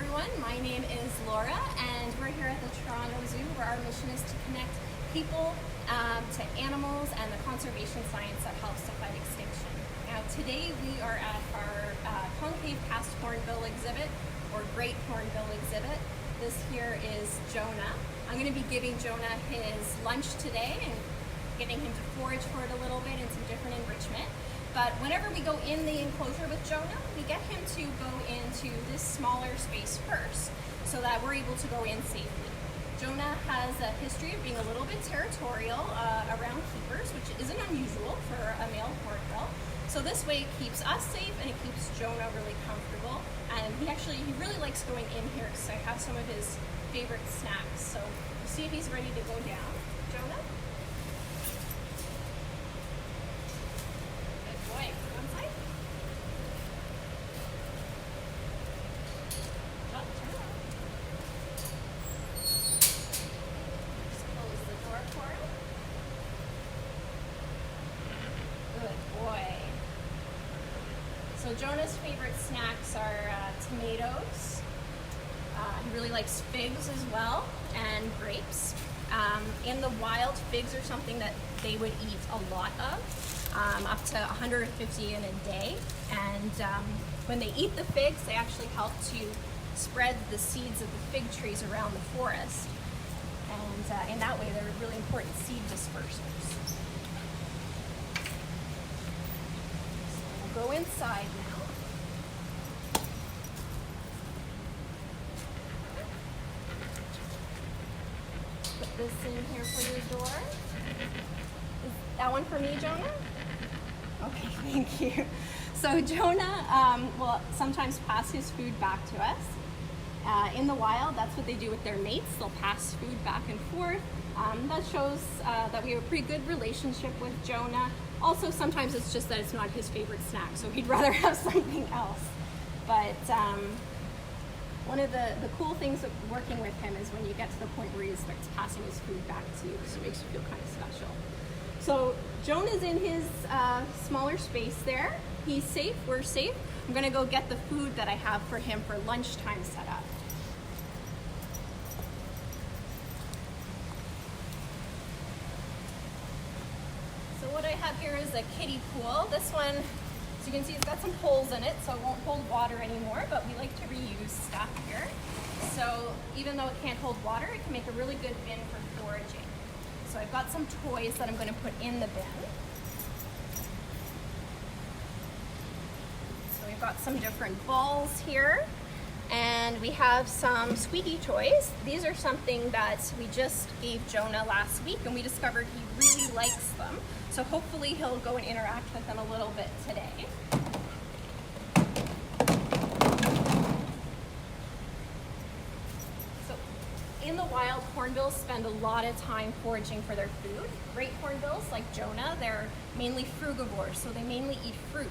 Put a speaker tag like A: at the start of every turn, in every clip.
A: everyone. My name is Laura, and we're here at the Toronto Zoo, where our mission is to connect people to animals and the conservation science that helps to fight extinction. Now, today we are at our Concave-Casqued Hornbill exhibit, or Great Hornbill exhibit. This here is Jonah. I'm going to be giving Jonah his lunch today and getting him to forage for it a little bit and some different enrichment. But whenever we go in the enclosure with Jonah, we get him to go into this smaller space first so that we're able to go in safely. Jonah has a history of being a little bit territorial around keepers, which isn't unusual for a male hornbill. So this way it keeps us safe and it keeps Jonah really comfortable. And he really likes going in here because I have some of his favorite snacks. So we'll see if he's ready to go down. Jonah? So Jonah's favorite snacks are tomatoes. He really likes figs as well, and grapes. In the wild, figs are something that they would eat a lot of, up to 150 in a day. And when they eat the figs, they actually help to spread the seeds of the fig trees around the forest. And in that way, they're really important seed dispersers. Go inside now. Put this in here for your door. Is that one for me, Jonah? Okay, thank you. So Jonah will sometimes pass his food back to us. In the wild, that's what they do with their mates. They'll pass food back and forth. That shows that we have a pretty good relationship with Jonah. Also, sometimes it's just that it's not his favorite snack, so he'd rather have something else. But one of the cool things of working with him is when you get to the point where he starts passing his food back to you, so it makes you feel kind of special. So Jonah's in his smaller space there. He's safe, we're safe. I'm gonna go get the food that I have for him for lunchtime set up. What I have here is a kiddie pool. This one, as you can see, it's got some holes in it, so it won't hold water anymore, but we like to reuse stuff here. So even though it can't hold water, it can make a really good bin for foraging. So I've got some toys that I'm going to put in the bin. So we've got some different balls here, and we have some squeaky toys. These are something that we just gave Jonah last week, and we discovered he really likes them. So hopefully he'll go and interact with them a little bit today. So in the wild, hornbills spend a lot of time foraging for their food. Great hornbills, like Jonah, they're mainly frugivores, so they mainly eat fruit.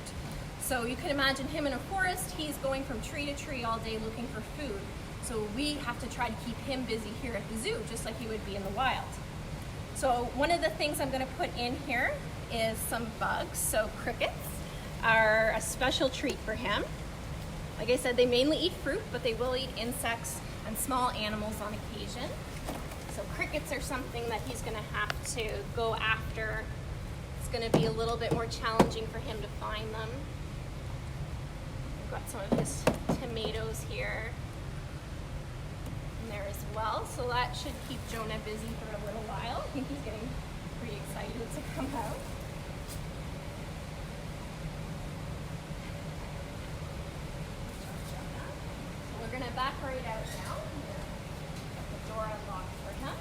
A: So you can imagine him in a forest, he's going from tree to tree all day looking for food. So we have to try to keep him busy here at the zoo, just like he would be in the wild. So one of the things I'm going to put in here is some bugs. So crickets are a special treat for him. Like I said, they mainly eat fruit, but they will eat insects and small animals on occasion. So crickets are something that he's going to have to go after. It's going to be a little bit more challenging for him to find them. We've got some of his tomatoes here there as well, so that should keep Jonah busy for a little while. I think he's getting pretty excited to come out. So we're going to back right out now. Get the door unlocked for him.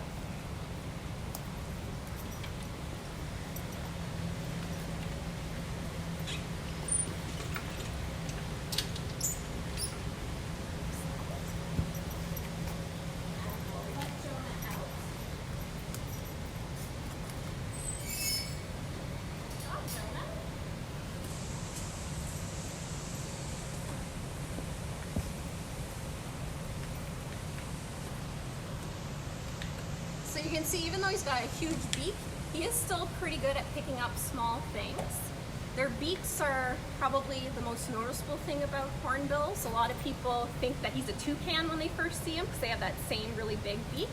A: So you can see, even though he's got a huge beak, he is still pretty good at picking up small things. Their beaks are probably the most noticeable thing about hornbills. A lot of people think that he's a toucan when they first see him because they have that same really big beak.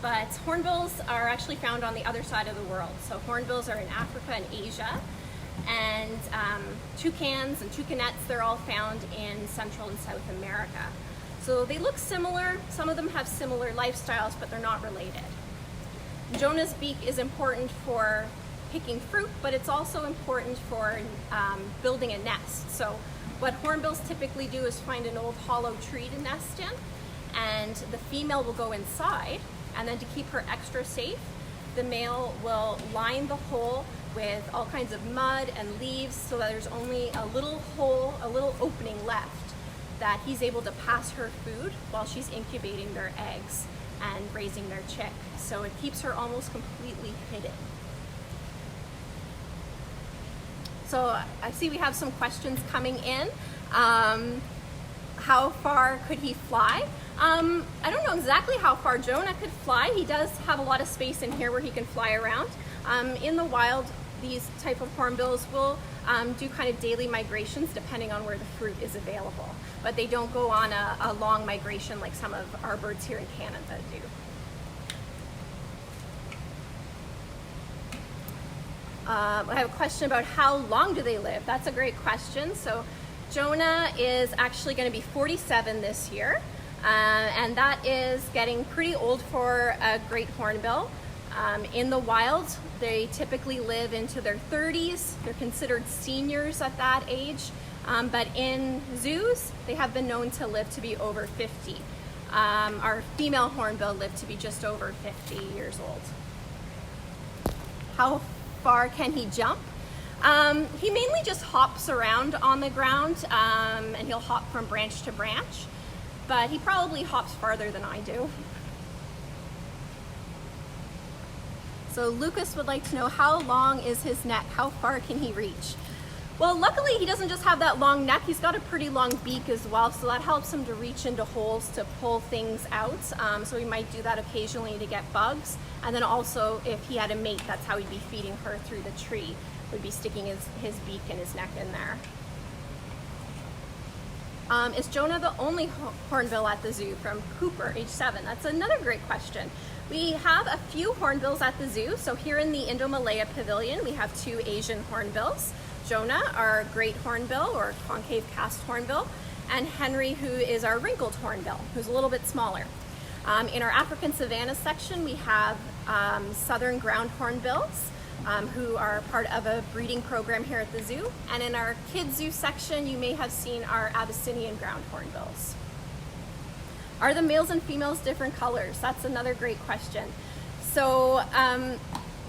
A: But hornbills are actually found on the other side of the world. So hornbills are in Africa and Asia. And toucans and toucanettes, they're all found in Central and South America. So they look similar. Some of them have similar lifestyles, but they're not related. Jonah's beak is important for picking fruit, but it's also important for building a nest. So what hornbills typically do is find an old hollow tree to nest in, and the female will go inside, and then to keep her extra safe, the male will line the hole with all kinds of mud and leaves so that there's only a little hole, a little opening left that he's able to pass her food while she's incubating their eggs and raising their chick. So it keeps her almost completely hidden. So I see we have some questions coming in. How far could he fly? I don't know exactly how far Jonah could fly. He does have a lot of space in here where he can fly around. In the wild, these type of hornbills will do kind of daily migrations depending on where the fruit is available. But they don't go on a long migration like some of our birds here in Canada do. I have a question about how long do they live? That's a great question. So Jonah is actually going to be 47 this year, and that is getting pretty old for a great hornbill. In the wild, they typically live into their 30s. They're considered seniors at that age, but in zoos, they have been known to live to be over 50. Our female hornbill lived to be just over 50 years old. How far can he jump? He mainly just hops around on the ground, and he'll hop from branch to branch, but he probably hops farther than I do. So Lucas would like to know, how long is his neck? How far can he reach? Well, luckily he doesn't just have that long neck, he's got a pretty long beak as well, so that helps him to reach into holes to pull things out. So he might do that occasionally to get bugs. And then also if he had a mate, that's how he'd be feeding her through the tree, would be sticking his beak and his neck in there. Is Jonah the only hornbill at the zoo? From Cooper, age 7. That's another great question. We have a few hornbills at the zoo. So here in the Indo-Malaya Pavilion, we have 2 Asian hornbills. Jonah, our great hornbill, or concave-casqued hornbill, and Henry, who is our wrinkled hornbill, who's a little bit smaller. In our African savanna section, we have southern ground hornbills, who are part of a breeding program here at the zoo. And in our kids zoo section, you may have seen our Abyssinian ground hornbills. Are the males and females different colors? That's another great question. So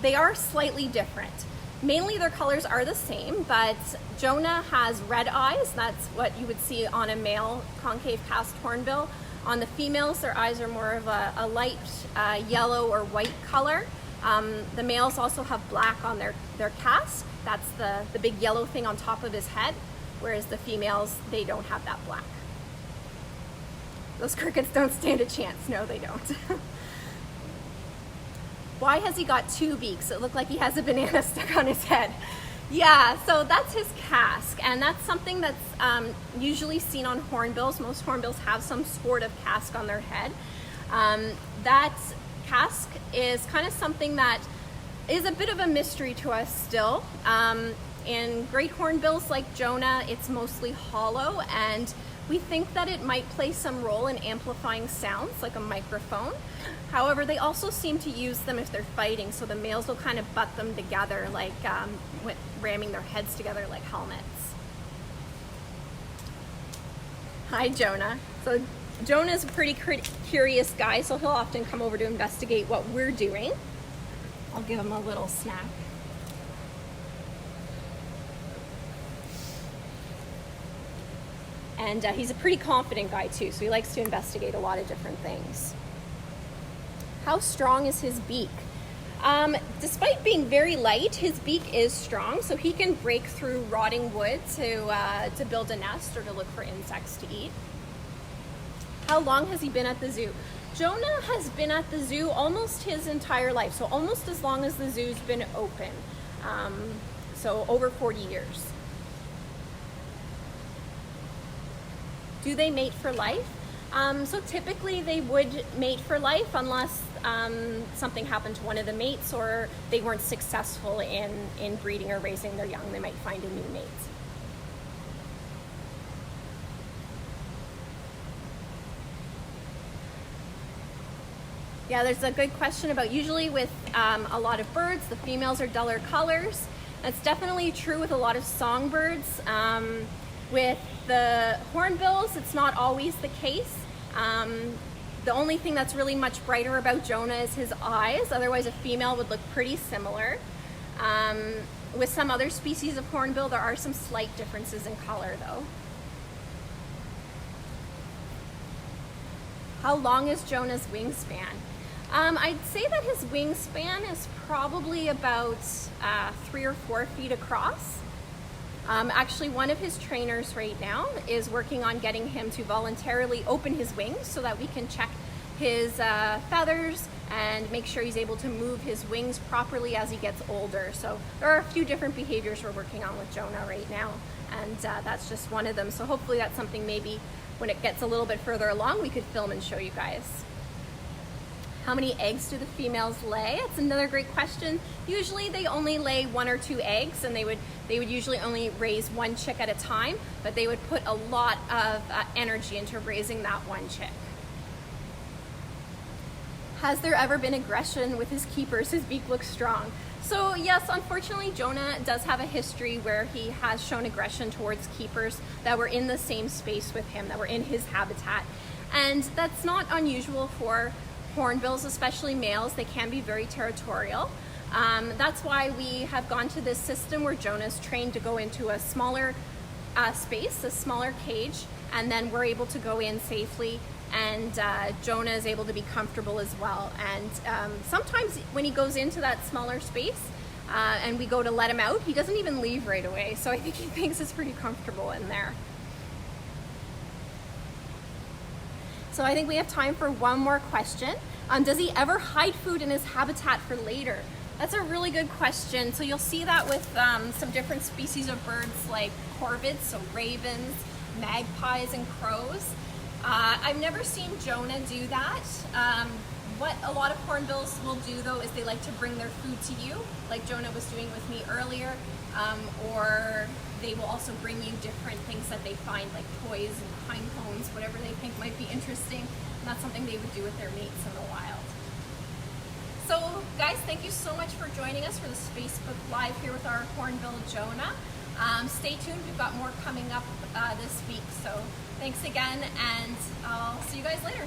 A: they are slightly different. Mainly their colors are the same, but Jonah has red eyes. That's what you would see on a male concave-casqued hornbill. On the females, their eyes are more of a light yellow or white color. The males also have black on their casque. That's the big yellow thing on top of his head, whereas the females, they don't have that black. Those crickets don't stand a chance. No, they don't. Why has he got 2 beaks? It looked like he has a banana stuck on his head. Yeah, so that's his casque, and that's something that's usually seen on hornbills. Most hornbills have some sort of casque on their head. That casque is kind of something that is a bit of a mystery to us still. In great hornbills like Jonah, it's mostly hollow, and we think that it might play some role in amplifying sounds, like a microphone. However, they also seem to use them if they're fighting, so the males will kind of butt them together, like ramming their heads together like helmets. Hi, Jonah. So Jonah's a pretty curious guy, so he'll often come over to investigate what we're doing. I'll give him a little snack. And he's a pretty confident guy too, so he likes to investigate a lot of different things. How strong is his beak? Despite being very light, his beak is strong, so he can break through rotting wood to build a nest or to look for insects to eat. How long has he been at the zoo? Jonah has been at the zoo almost his entire life, so almost as long as the zoo's been open. so over 40 years. Do they mate for life? So typically they would mate for life unless something happened to one of the mates or they weren't successful in breeding or raising their young. They might find a new mate. Yeah, there's a good question about usually with a lot of birds, the females are duller colors. That's definitely true with a lot of songbirds. With the hornbills, it's not always the case. The only thing that's really much brighter about Jonah is his eyes. Otherwise, a female would look pretty similar. With some other species of hornbill, there are some slight differences in color though. How long is Jonah's wingspan? I'd say that his wingspan is probably about 3 or 4 feet across. Actually, one of his trainers right now is working on getting him to voluntarily open his wings so that we can check his feathers and make sure he's able to move his wings properly as he gets older. So there are a few different behaviors we're working on with Jonah right now, and that's just one of them. So hopefully that's something maybe when it gets a little bit further along we could film and show you guys. How many eggs do the females lay? That's another great question. Usually they only lay 1 or 2 eggs, and they would usually only raise 1 chick at a time, but they would put a lot of energy into raising that 1 chick. Has there ever been aggression with his keepers? His beak looks strong. So yes, unfortunately, Jonah does have a history where he has shown aggression towards keepers that were in the same space with him, that were in his habitat. And that's not unusual for hornbills, especially males. They can be very territorial. That's why we have gone to this system where Jonah's trained to go into a smaller space, a smaller cage, and then we're able to go in safely, and Jonah is able to be comfortable as well. And sometimes when he goes into that smaller space and we go to let him out, he doesn't even leave right away. So I think he thinks it's pretty comfortable in there. So I think we have time for one more question. Does he ever hide food in his habitat for later? That's a really good question. So you'll see that with some different species of birds like corvids, so ravens, magpies, and crows. I've never seen Jonah do that. What a lot of hornbills will do though is they like to bring their food to you, like Jonah was doing with me earlier, or they will also bring you different things that they find, like toys and pine cones, whatever they think might be interesting. And that's something they would do with their mates in the wild. So guys, thank you so much for joining us for this Facebook Live here with our hornbill Jonah. Stay tuned, we've got more coming up this week. So thanks again, and I'll see you guys later.